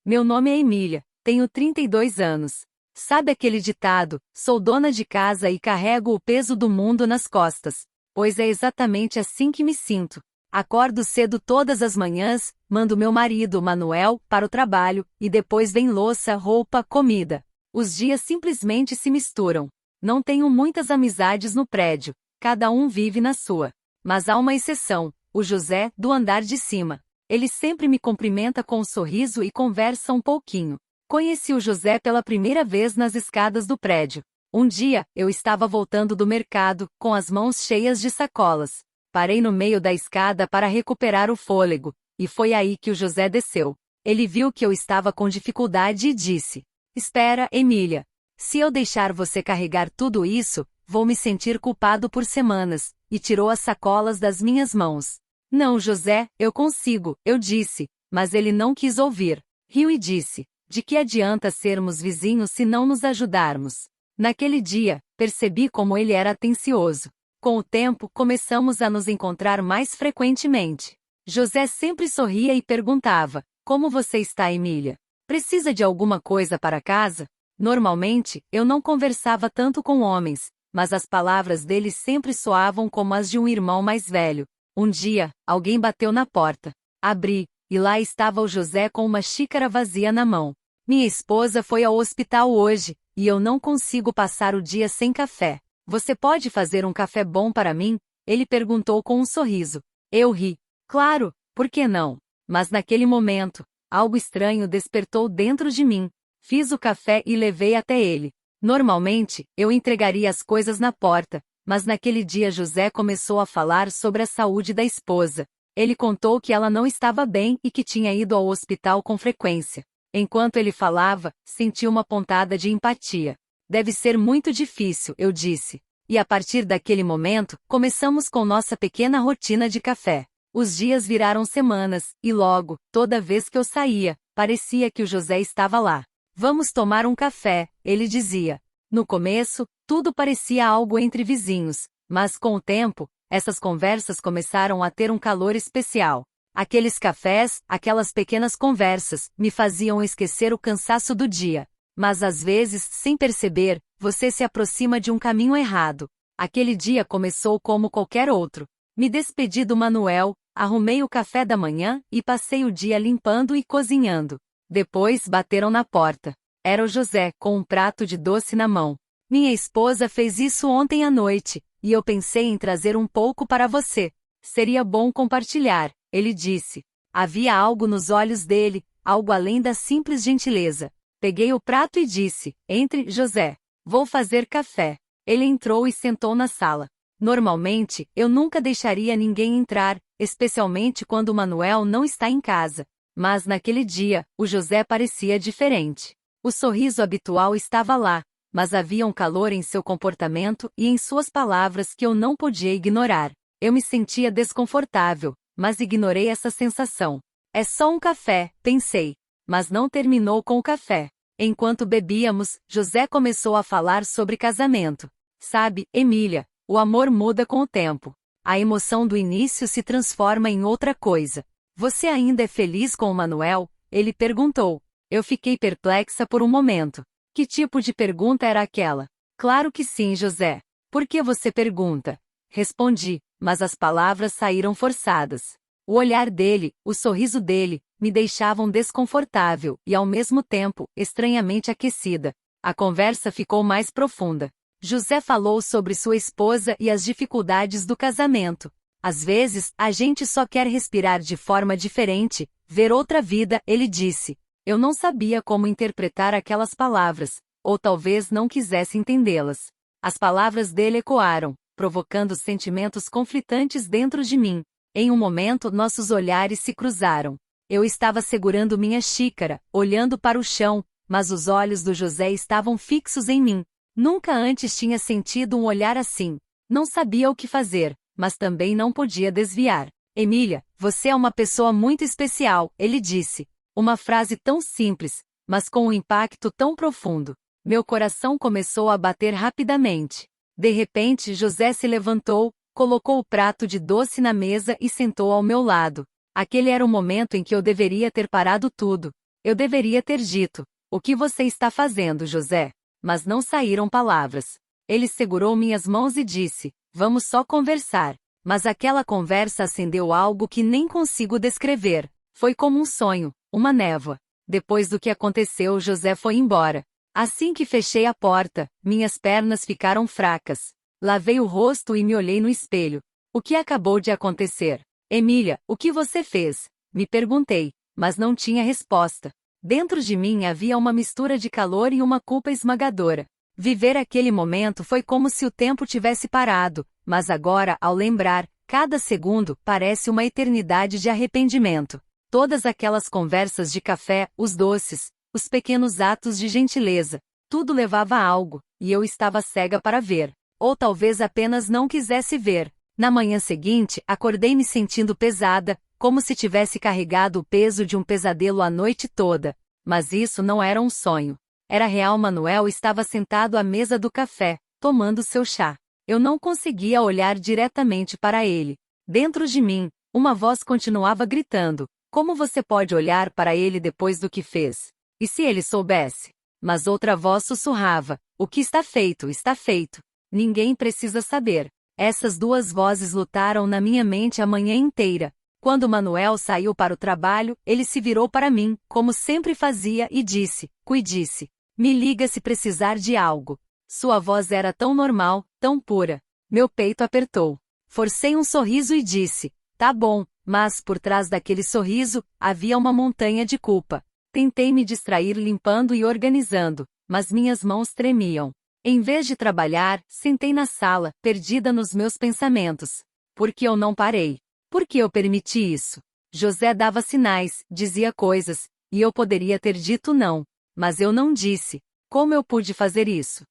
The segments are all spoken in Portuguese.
Meu nome é Emília, tenho 32 anos. Sabe aquele ditado, sou dona de casa e carrego o peso do mundo nas costas? Pois é exatamente assim que me sinto. Acordo cedo todas as manhãs, mando meu marido, Manuel, para o trabalho, e depois vem louça, roupa, comida. Os dias simplesmente se misturam. Não tenho muitas amizades no prédio, cada um vive na sua. Mas há uma exceção, o José, do andar de cima. Ele sempre me cumprimenta com um sorriso e conversa um pouquinho. Conheci o José pela primeira vez nas escadas do prédio. Um dia, eu estava voltando do mercado, com as mãos cheias de sacolas. Parei no meio da escada para recuperar o fôlego, e foi aí que o José desceu. Ele viu que eu estava com dificuldade e disse: Espera, Emília. Se eu deixar você carregar tudo isso, vou me sentir culpado por semanas, e tirou as sacolas das minhas mãos. Não, José, eu consigo, eu disse, mas ele não quis ouvir. Riu e disse: De que adianta sermos vizinhos se não nos ajudarmos? Naquele dia, percebi como ele era atencioso. Com o tempo, começamos a nos encontrar mais frequentemente. José sempre sorria e perguntava: Como você está, Emília? Precisa de alguma coisa para casa? Normalmente, eu não conversava tanto com homens, mas as palavras dele sempre soavam como as de um irmão mais velho. Um dia, alguém bateu na porta. Abri, e lá estava o José com uma xícara vazia na mão. Minha esposa foi ao hospital hoje, e eu não consigo passar o dia sem café. Você pode fazer um café bom para mim? Ele perguntou com um sorriso. Eu ri. Claro, por que não? Mas naquele momento, algo estranho despertou dentro de mim. Fiz o café e levei até ele. Normalmente, eu entregaria as coisas na porta, mas naquele dia José começou a falar sobre a saúde da esposa. Ele contou que ela não estava bem e que tinha ido ao hospital com frequência. Enquanto ele falava, senti uma pontada de empatia. Deve ser muito difícil, eu disse. E a partir daquele momento, começamos com nossa pequena rotina de café. Os dias viraram semanas, e logo, toda vez que eu saía, parecia que o José estava lá. Vamos tomar um café, ele dizia. No começo, tudo parecia algo entre vizinhos, mas com o tempo, essas conversas começaram a ter um calor especial. Aqueles cafés, aquelas pequenas conversas, me faziam esquecer o cansaço do dia. Mas às vezes, sem perceber, você se aproxima de um caminho errado. Aquele dia começou como qualquer outro. Me despedi do Manuel, arrumei o café da manhã e passei o dia limpando e cozinhando. Depois bateram na porta. Era o José, com um prato de doce na mão. Minha esposa fez isso ontem à noite, e eu pensei em trazer um pouco para você. Seria bom compartilhar, ele disse. Havia algo nos olhos dele, algo além da simples gentileza. Peguei o prato e disse: Entre, José. Vou fazer café. Ele entrou e sentou na sala. Normalmente, eu nunca deixaria ninguém entrar, especialmente quando o Manuel não está em casa. Mas naquele dia, o José parecia diferente. O sorriso habitual estava lá, mas havia um calor em seu comportamento e em suas palavras que eu não podia ignorar. Eu me sentia desconfortável, mas ignorei essa sensação. É só um café, pensei. Mas não terminou com o café. Enquanto bebíamos, José começou a falar sobre casamento. Sabe, Emília, o amor muda com o tempo. A emoção do início se transforma em outra coisa. Você ainda é feliz com o Manuel? Ele perguntou. Eu fiquei perplexa por um momento. Que tipo de pergunta era aquela? Claro que sim, José. Por que você pergunta? Respondi, mas as palavras saíram forçadas. O olhar dele, o sorriso dele, me deixavam desconfortável e, ao mesmo tempo, estranhamente aquecida. A conversa ficou mais profunda. José falou sobre sua esposa e as dificuldades do casamento. Às vezes, a gente só quer respirar de forma diferente, ver outra vida, ele disse. Eu não sabia como interpretar aquelas palavras, ou talvez não quisesse entendê-las. As palavras dele ecoaram, provocando sentimentos conflitantes dentro de mim. Em um momento, nossos olhares se cruzaram. Eu estava segurando minha xícara, olhando para o chão, mas os olhos do José estavam fixos em mim. Nunca antes tinha sentido um olhar assim. Não sabia o que fazer, mas também não podia desviar. Emília, você é uma pessoa muito especial, ele disse. Uma frase tão simples, mas com um impacto tão profundo. Meu coração começou a bater rapidamente. De repente, José se levantou, colocou o prato de doce na mesa e sentou ao meu lado. Aquele era o momento em que eu deveria ter parado tudo. Eu deveria ter dito: o que você está fazendo, José? Mas não saíram palavras. Ele segurou minhas mãos e disse: vamos só conversar. Mas aquela conversa acendeu algo que nem consigo descrever. Foi como um sonho, uma névoa. Depois do que aconteceu, José foi embora. Assim que fechei a porta, minhas pernas ficaram fracas. Lavei o rosto e me olhei no espelho. O que acabou de acontecer? Emília, o que você fez? Me perguntei, mas não tinha resposta. Dentro de mim havia uma mistura de calor e uma culpa esmagadora. Viver aquele momento foi como se o tempo tivesse parado, mas agora, ao lembrar, cada segundo parece uma eternidade de arrependimento. Todas aquelas conversas de café, os doces, os pequenos atos de gentileza, tudo levava a algo, e eu estava cega para ver. Ou talvez apenas não quisesse ver. Na manhã seguinte, acordei me sentindo pesada, como se tivesse carregado o peso de um pesadelo a noite toda. Mas isso não era um sonho. Era real. Manuel estava sentado à mesa do café, tomando seu chá. Eu não conseguia olhar diretamente para ele. Dentro de mim, uma voz continuava gritando: como você pode olhar para ele depois do que fez? E se ele soubesse? Mas outra voz sussurrava: o que está feito, está feito. Ninguém precisa saber. Essas duas vozes lutaram na minha mente a manhã inteira. Quando Manuel saiu para o trabalho, ele se virou para mim, como sempre fazia, e disse: cuide-se. Me liga se precisar de algo. Sua voz era tão normal, tão pura. Meu peito apertou. Forcei um sorriso e disse: tá bom, mas por trás daquele sorriso, havia uma montanha de culpa. Tentei me distrair limpando e organizando, mas minhas mãos tremiam. Em vez de trabalhar, sentei na sala, perdida nos meus pensamentos. Por que eu não parei? Por que eu permiti isso? José dava sinais, dizia coisas, e eu poderia ter dito não. Mas eu não disse. Como eu pude fazer isso?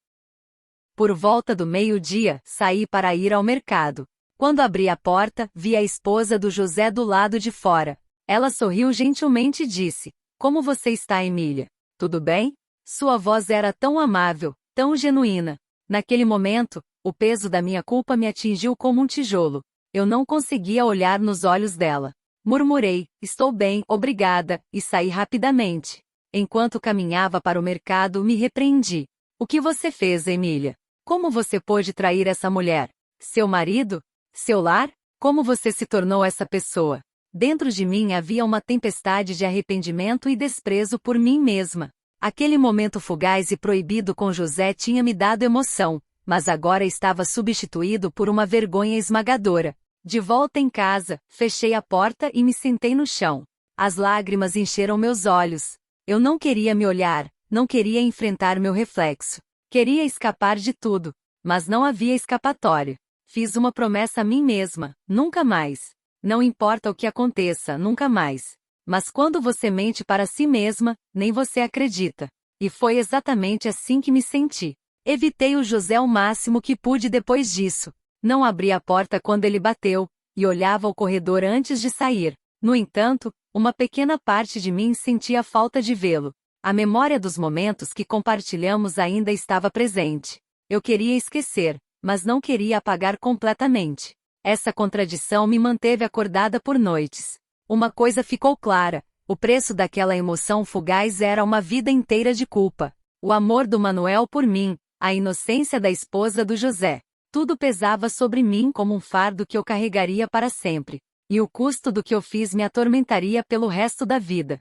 Por volta do meio-dia, saí para ir ao mercado. Quando abri a porta, vi a esposa do José do lado de fora. Ela sorriu gentilmente e disse: como você está, Emília? Tudo bem? Sua voz era tão amável, tão genuína. Naquele momento, o peso da minha culpa me atingiu como um tijolo. Eu não conseguia olhar nos olhos dela. Murmurei: estou bem, obrigada, e saí rapidamente. Enquanto caminhava para o mercado, me repreendi. O que você fez, Emília? Como você pôde trair essa mulher? Seu marido? Seu lar? Como você se tornou essa pessoa? Dentro de mim havia uma tempestade de arrependimento e desprezo por mim mesma. Aquele momento fugaz e proibido com José tinha me dado emoção, mas agora estava substituído por uma vergonha esmagadora. De volta em casa, fechei a porta e me sentei no chão. As lágrimas encheram meus olhos. Eu não queria me olhar, não queria enfrentar meu reflexo. Queria escapar de tudo, mas não havia escapatória. Fiz uma promessa a mim mesma: nunca mais. Não importa o que aconteça, nunca mais. Mas quando você mente para si mesma, nem você acredita. E foi exatamente assim que me senti. Evitei o José o máximo que pude depois disso. Não abri a porta quando ele bateu, e olhava o corredor antes de sair. No entanto, uma pequena parte de mim sentia falta de vê-lo. A memória dos momentos que compartilhamos ainda estava presente. Eu queria esquecer, mas não queria apagar completamente. Essa contradição me manteve acordada por noites. Uma coisa ficou clara: o preço daquela emoção fugaz era uma vida inteira de culpa. O amor do Manuel por mim, a inocência da esposa do José. Tudo pesava sobre mim como um fardo que eu carregaria para sempre. E o custo do que eu fiz me atormentaria pelo resto da vida.